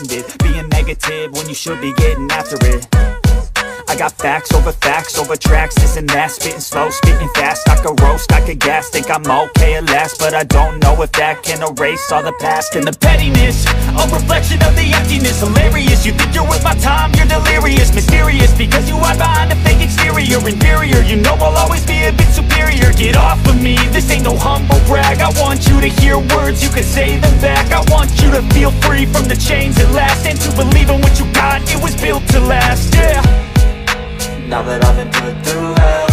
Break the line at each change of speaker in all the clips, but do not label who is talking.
patented, being negative when you should be getting after it. I got facts over tracks, this and that, spitting slow, spitting fast. I could roast, I could gas, think I'm okay at last, but I don't know if that can erase all the past. And the pettiness, a reflection of the emptiness. Hilarious, you think you're worth my time, you're delirious. Mysterious, because you hide behind a fake exterior. Inferior, you know I'll always be a bit superior. Get off of me, this ain't no humble brag. I want you to hear words, you can say them back. I want you to feel free from the chains at last, and to believe in what you got, it was built to last, yeah.
Now that I've been put through hell,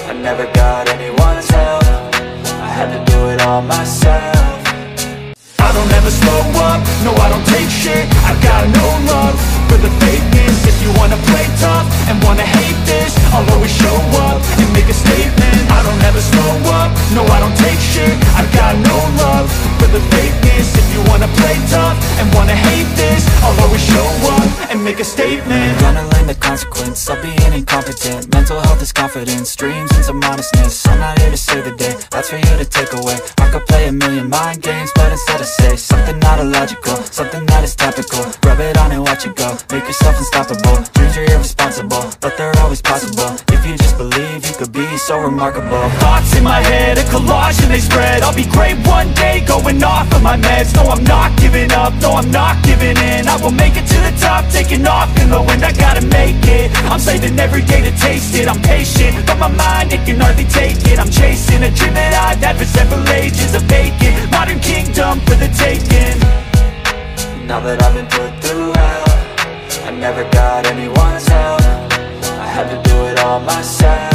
I never got anyone's help. I had to do it all myself.
I don't ever slow up, no I don't take shit. I got no love for the fakeness. If you wanna play tough and wanna hate this, I'll always show up and make a statement. I don't ever slow up, no I don't take shit. I got no love for the fakeness. If you wanna play tough and wanna hate this, I'll always show up and make a statement.
Gonna learn the consequence of being incompetent. Mental health is confidence, dreams and some honestness. I'm not here to save the day, that's for you to take away. I could play a million mind games, but instead I say something not illogical, something that is topical. Rub it on and watch it go, make yourself unstoppable. Dreams are irresponsible, but they're always possible. If you just believe, you could be so remarkable.
Thoughts in my head, a collage and they spread. I'll be great one day, going off of my meds. No, I'm not giving up, no, I'm not giving in. I will make it to the top, taking off in the wind. I gotta make it, I'm saving every day to taste it. I'm patient, but my mind, it can hardly take it. I'm chasing a dream that I've had for several ages. A vacant, modern kingdom for the taking.
Now that I've been put through hell, I never got anyone's help. I had to do it all myself.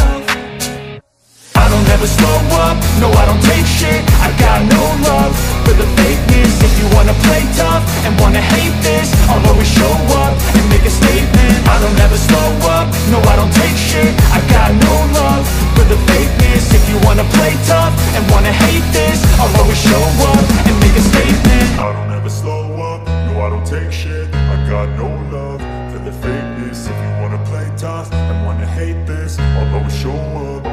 I don't ever slow up, no I don't take shit. I got no love for the fakeness. If you wanna play tough and wanna hate this, I'll always show up and make a statement. I don't ever slow up, no I don't take shit. I got no love for the fakeness. If you wanna play tough and wanna hate this, I'll always show up and make a statement.
I don't ever slow up, no I don't take shit. I got no love for the fakeness. If you wanna play tough and wanna hate this, I'll always show up.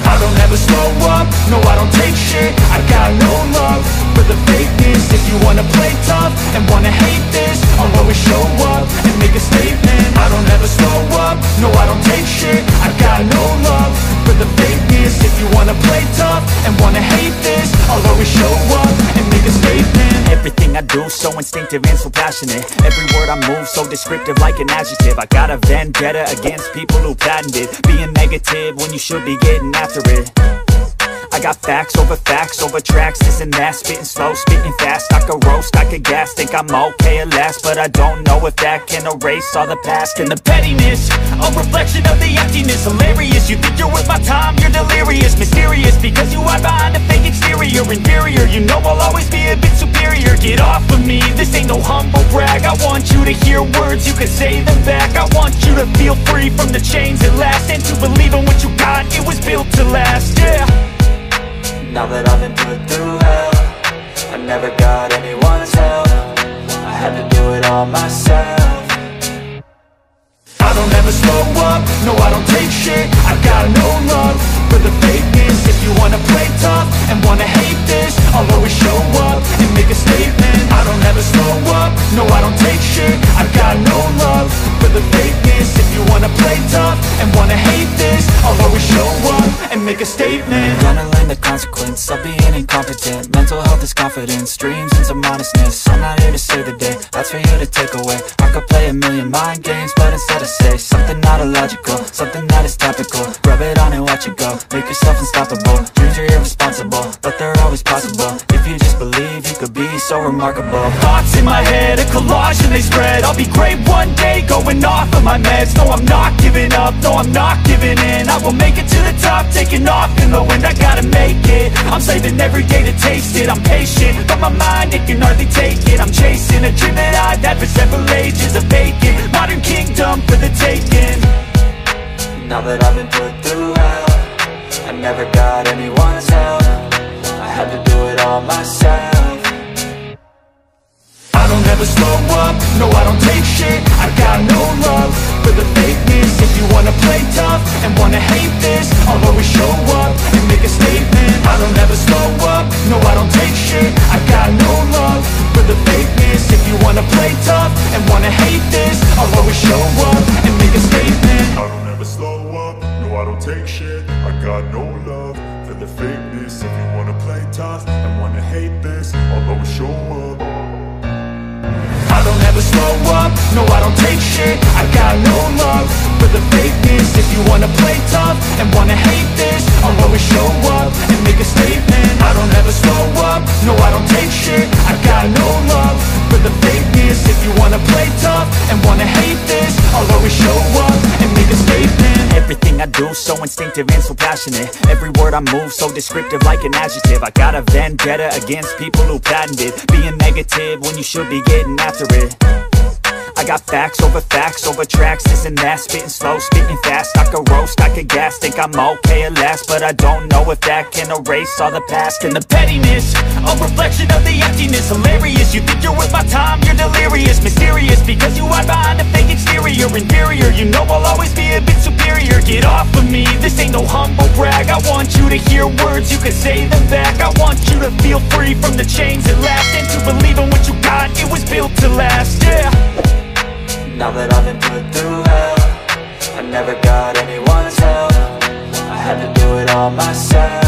I don't ever slow up, no I don't take shit. I got no love for the fakeness. If you wanna play tough and wanna hate this, I'll always show up and make a statement. I don't ever slow up, no I don't take shit. I got no love for the fakeness. If you wanna play tough and wanna hate this, I'll always show up and make a statement. Everything I do so instinctive and so passionate. Every word I move so descriptive like an adjective. I got a vendetta against people who patented being negative when you should be getting after it. I got facts over tracks, this and that, spitting slow, spitting fast. I could roast, I could gas, think I'm okay at last, but I don't know if that can erase all the past. And the pettiness, a reflection of the emptiness. Hilarious, you think you're worth my time, you're delirious. Mysterious, because you hide behind a fake exterior. Inferior, you know I'll always be a bit superior. Get off of me, this ain't no humble brag. I want you to hear words, you can say them back. I want you to feel free from the chains at last, and to believe in what you got, it was built to last, yeah.
Now that I've been put through hell, I never got anyone's help. I had to do it all myself.
I don't ever slow up, no I don't take shit. I got no love for the fakeness. If you wanna play tough and wanna hate this, I'll always show up and make a statement. I don't ever slow up, no I don't take shit. I got no love for the fakeness. If you wanna play tough and wanna hate this, I'll always show up and make a statement.
Gonna learn the consequence of being incompetent. Mental health is confidence, dreams and some honestness. I'm not here to save the day, that's for you to take away. I could play a million mind games, but instead I say something not illogical, something that is topical. Rub it on and watch it go, make yourself unstoppable. Dreams are irresponsible, but they're always possible. If you just believe, you could be so remarkable.
Thoughts in my head, a collage and they spread. I'll be great one day, going off of my meds. No, I'm not giving up, no, I'm not giving in. I will make it to the top, taking off in the wind. I gotta make it, I'm saving every day to taste it. I'm patient, but my mind, it can hardly take it. I'm chasing a dream that I've had for several ages. A vacant, modern kingdom for the taking.
Now that I've been put through hell, I never got anyone's help. I had to do it all myself.
I don't ever slow up, no I don't take shit. I got no love for the fakeness. If you wanna play tough and wanna hate this, I'll always show up and make a statement. I don't ever slow up, no I don't take shit. I got no love for the fakeness. If you wanna play show up and make a statement.
I don't ever slow up, no I don't take shit. I got no love for the fakeness. If you wanna play tough and wanna hate this, I'll always show up.
I don't ever slow up, no I don't take shit. I got no love for the fakeness. If you wanna play tough and wanna hate this, I'll always show up and make a statement. I don't ever slow up, no I don't take shit. I got no love for the fakeness. If you wanna play tough and wanna hate this, I'll always show up and make a statement.
Everything I do so instinctive and so passionate. Every word I move so descriptive like an adjective. I got a vendetta against people who patented being negative when you should be getting after it. I got facts over tracks, this and that. Spitting slow, spitting fast. I could roast, I could gas. Think I'm okay at last, but I don't know if that can erase all the past. And the pettiness, a reflection of the emptiness. Hilarious, you think you're worth my time, you're delirious. Mysterious, because you hide behind a fake exterior. Inferior, you know I'll always be a bit superior. Get off of me, this ain't no humble brag. I want you to hear words, you can say them back. I want you to feel free from the chains that last, and to believe in what you got, it was built to last, yeah. Now that I've been put through hell, I never got anyone's help. I had to do it all myself.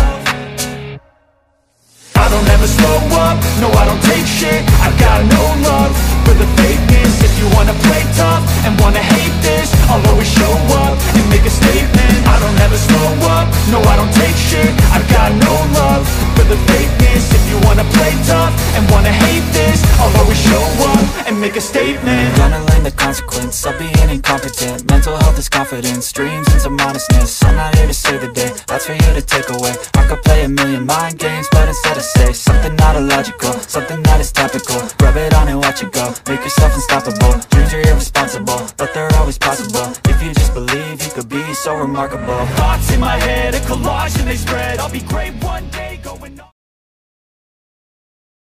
I don't ever slow up, no I don't take shit. I got no love for the fakeness. If you wanna play tough and wanna hate this, I'll always show up and make a statement. I don't ever slow up, no I don't take shit. I got no love for the fakeness. If you wanna play tough and wanna hate this, I'll always show up and make a statement.
Gonna learn the consequence of being incompetent. Mental health is confidence, dreams and some honestness. I'm not here to save the day, that's for you to take away. I could play a million mind games, but instead I say something not illogical, something that is topical. Rub it on and watch it go, make yourself unstoppable. Dreams are irresponsible, but they're always possible. If you just believe, you could be so remarkable.
Thoughts in my head, a collage and they spread. I'll be great one day.